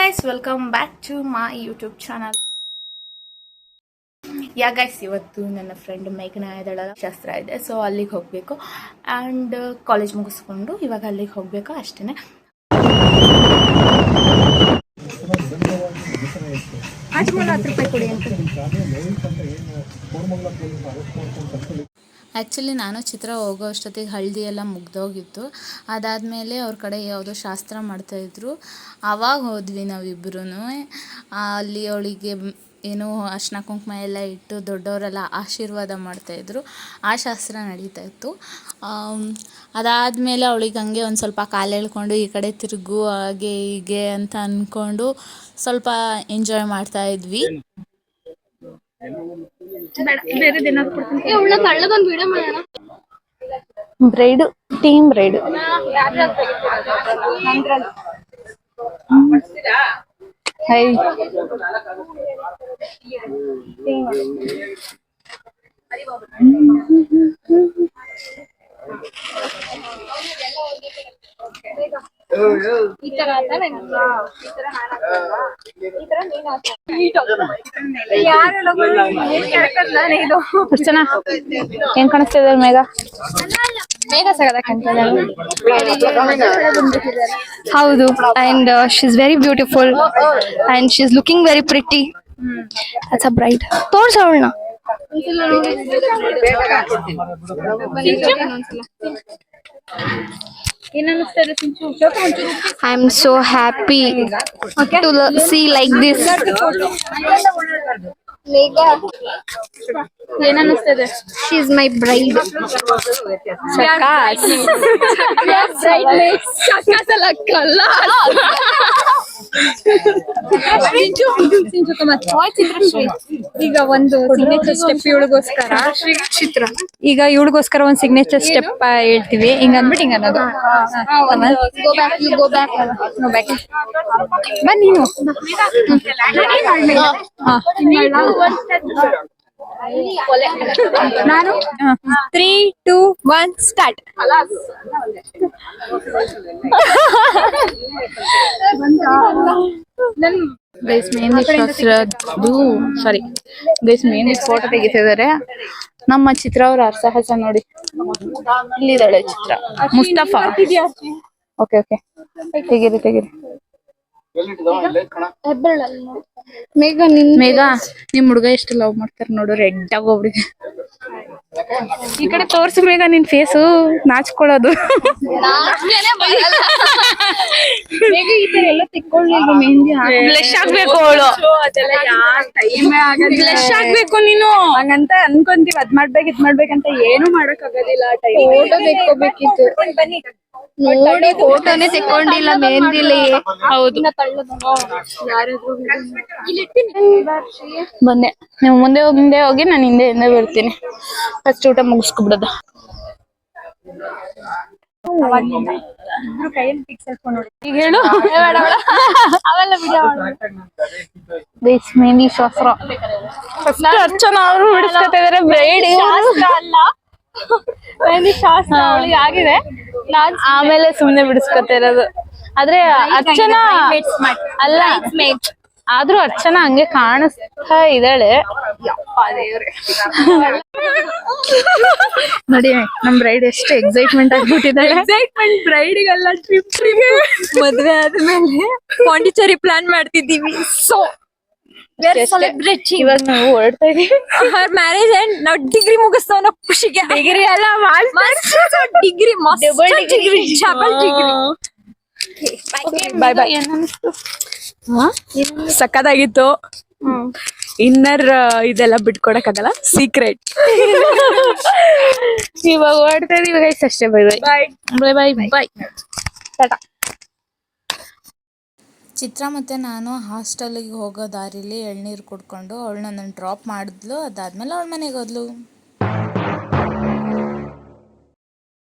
Guys, welcome back to my YouTube channel. Guys, ಇವತ್ತು ನನ್ನ friend ಮೇಘನಾ ಇದ್ದಾಳಲ್ಲ, ಶಾಸ್ತ್ರ ಇದೆ. ಸೊ ಅಲ್ಲಿಗೆ ಹೋಗಬೇಕು ಆ್ಯಂಡ್ ಕಾಲೇಜ್ ಮುಗಿಸ್ಕೊಂಡು ಇವಾಗ ಅಲ್ಲಿಗೆ ಹೋಗಬೇಕು ಅಷ್ಟೇ. ಆ್ಯಕ್ಚುಲಿ ನಾನು ಚಿತ್ರ ಹೋಗೋ ಅಷ್ಟೊತ್ತಿಗೆ ಹಳದಿ ಎಲ್ಲ ಮುಗ್ದೋಗಿತ್ತು. ಅದಾದಮೇಲೆ ಅವ್ರ ಕಡೆ ಯಾವುದೋ ಶಾಸ್ತ್ರ ಮಾಡ್ತಾಯಿದ್ರು. ಆವಾಗ ಹೋದ್ವಿ ನಾವಿಬ್ಬರೂ. ಅಲ್ಲಿ ಅವಳಿಗೆ ಏನೋ ಅರ್ಶಿನ ಕುಂಕುಮ ಎಲ್ಲ ಇಟ್ಟು ದೊಡ್ಡವರೆಲ್ಲ ಆಶೀರ್ವಾದ ಮಾಡ್ತಾಯಿದ್ರು. ಆ ಶಾಸ್ತ್ರ ನಡೀತಾಯಿತ್ತು. ಅದಾದಮೇಲೆ ಅವಳಿಗೆ ಹಂಗೆ ಒಂದು ಸ್ವಲ್ಪ ಕಾಲು ಎಳ್ಕೊಂಡು ಈ ಕಡೆ ತಿರುಗು ಹಾಗೆ ಹೀಗೆ ಅಂತ ಅಂದ್ಕೊಂಡು ಸ್ವಲ್ಪ ಎಂಜಾಯ್ ಮಾಡ್ತಾಯಿದ್ವಿ. Braid, team braid. High Archana ಹೆಂಗ್ ಕಾಣಿಸ್ತಿದೆ ಮೇಘ? ಹೌದು, and she's very beautiful and she's looking very pretty. That's a bride. ತೋರ್ಸ ಅವಳನ್ನ. I'm so happy to see like this. ಏನನ್ನಿಸ್ತದೆ? She's my bride. ಈಗ ಒಂದು ಸಿಗ್ನೇಚರ್ ಸ್ಟೆಪ್ ಇವಳಿಗೋಸ್ಕರ ಈಗ ಇವಳಿಗೋಸ್ಕರ ಒಂದು ಸಿಗ್ನೇಚರ್ ಸ್ಟೆಪ್ ಹೇಳ್ತೀವಿ. ಹಿಂಗ ಅಂದ್ಬಿಟ್ಟು ಹಿಂಗ ಅನ್ನೋದು. ಬನ್ನಿ ನೀವು. ನಾನು 3, 2, 1 ಸ್ಟಾರ್ಟ್. ಗೈಸ್, ಮೆಹಂದಿ ಶಾಸ್ತ್ರದ್ದು ಮೆಹಂದಿ ಫೋಟೋ ತೆಗಿತಿದ್ದಾರೆ. ನಮ್ಮ ಚಿತ್ರ ಅವ್ರ ಅರ್ಸಹಸ ನೋಡಿ, ಇಲ್ಲಿದ್ದಾಳೆ ಚಿತ್ರ. ಮುಸ್ತಫಾ. ಓಕೆ ತೆಗಿರಿ. ಮೇಘ, ನಿಮ್ ಹುಡುಗ ಎಷ್ಟು ಲವ್ ಮಾಡ್ತಾರ ನೋಡು. ರೆಡ್ ಆಗಿ ಹೋಗ್ಬಿಡಿದೆ. ಈ ಕಡೆ ತೋರ್ಸು ಮೇಘ, ನಿನ್ ಫೇಸು ನಾಚ್ಕೊಳ್ಳೋದು. ಈ ತರ ಎಲ್ಲ ತಿಕ್ಕೊಳ್ಳಿ. ಮೆಹಂದಿ ಬ್ಲಶ್ ಆಗ್ಬೇಕು ಅವಳು. ಬ್ಲಶ್ ಆಗ್ಬೇಕು ನೀನು. ಹಂಗಂತ ಅನ್ಕೊಂತೀವಿ, ಅದ್ ಮಾಡ್ಬೇಕು ಇದ್ ಮಾಡ್ಬೇಕಂತ ಏನು ಮಾಡಕ್ ಆಗೋದಿಲ್ಲ. ಫೋಟೋ ತೆಕ್ಕೋಬೇಕಿತ್ತು. ಬನ್ನಿ ನೋಡಿ, ಫೋಟೋನೇ ತೆಕ್ಕೊಂಡಿಲ್ಲ ಮೆಹಂದಿಲಿ. ಹೌದು, ಬಂದೆ. ನೀವು ಮುಂದೆ ಹೋಗಿ ನಾನು ಹಿಂದೆ ಬರ್ತೀನಿ. ಫಸ್ಟ್ ಊಟ ಮುಗಿಸ್ಕೊಬಿಡೋದು. ಈಗ ಹೇಳು. ಮೆಹಂದಿ ಶಾಸ್ತ್ರ ಅರ್ಚನಾ ಅವರು ಬಿಡಿಸ್ಕೊತಾ ಇದಾರೆ. ಬ್ರೈಡ್ ಮೆಹಂದಿ ಶಾಸ್ತ್ರ ಅವಳಿಗೆ ಆಗಿದೆ. ಆಮೇಲೆ ಸುಮ್ನೆ ಬಿಡಿಸ್ಕೊತಾ ಇರೋದು. ಆದ್ರೆ ಅರ್ಚನಾ ಅಲ್ಲ, ಆದ್ರೂ ಅರ್ಚನಾ ಹಂಗೆ ಕಾಣಿಸ್ತಾ ಇದ್ದಾಳೆ. ನೋಡಿ ನಮ್ ಬ್ರೈಡ್ ಎಷ್ಟು ಎಕ್ಸೈಟ್ಮೆಂಟ್ ಆಗ್ಬಿಟ್ಟಿದ್ದಾಳೆ. ಎಕ್ಸೈಟ್ಮೆಂಟ್ ಬ್ರೈಡಿಗೆಲ್ಲ ಟ್ರಿಪ್ಗೆ ಮದ್ವೆ ಆದ್ಮೇಲೆ ಪಾಂಡಿಚೇರಿ ಪ್ಲಾನ್ ಮಾಡ್ತಿದ್ದೀವಿ. ಸೊ ಇವಾಗ ನಾವು ಹೊರಡ್ತಾ ಇದೀವಿ. ಹರ್ ಮ್ಯಾರೇಜ್ ಅಂಡ್ ನಾವು ಡಿಗ್ರಿ ಮುಗಿಸ್ತೇವೆ ಅನ್ನೋ ಖುಷಿಗೆ. ಡಿಗ್ರಿ ಎಲ್ಲ ಡಿಗ್ರಿ ಡಬಲ್ ಡಿಗ್ರಿ. ಬಾಯ್ ಬಾಯ್. ಸಕ್ಕದಾಗಿತ್ತು. ಇನ್ನರ್ ಇದೆಲ್ಲ ಬಿಟ್ಕೊಡಕ್ಕಾಗಲ್ಲ, ಸೀಕ್ರೆಟ್. ಇವಾಗ ಹೊರಡ್ತಾ ಇದೀವಿ ಗೈಸ್, ಅಷ್ಟೇ. ಬಾಯ್. ಟಾಟಾ. ಚಿತ್ರ ಮತ್ತು ನಾನು ಹಾಸ್ಟೆಲಿಗೆ ಹೋಗೋ ದಾರಿಲಿ ಎಳ್ನೀರು ಕುಡ್ಕೊಂಡು ಅವಳು ನನ್ನನ್ನು ಡ್ರಾಪ್ ಮಾಡಿದ್ಲು. ಅದಾದ್ಮೇಲೆ ಅವಳ ಮನೆಗೆ ಹೋದ್ಲು.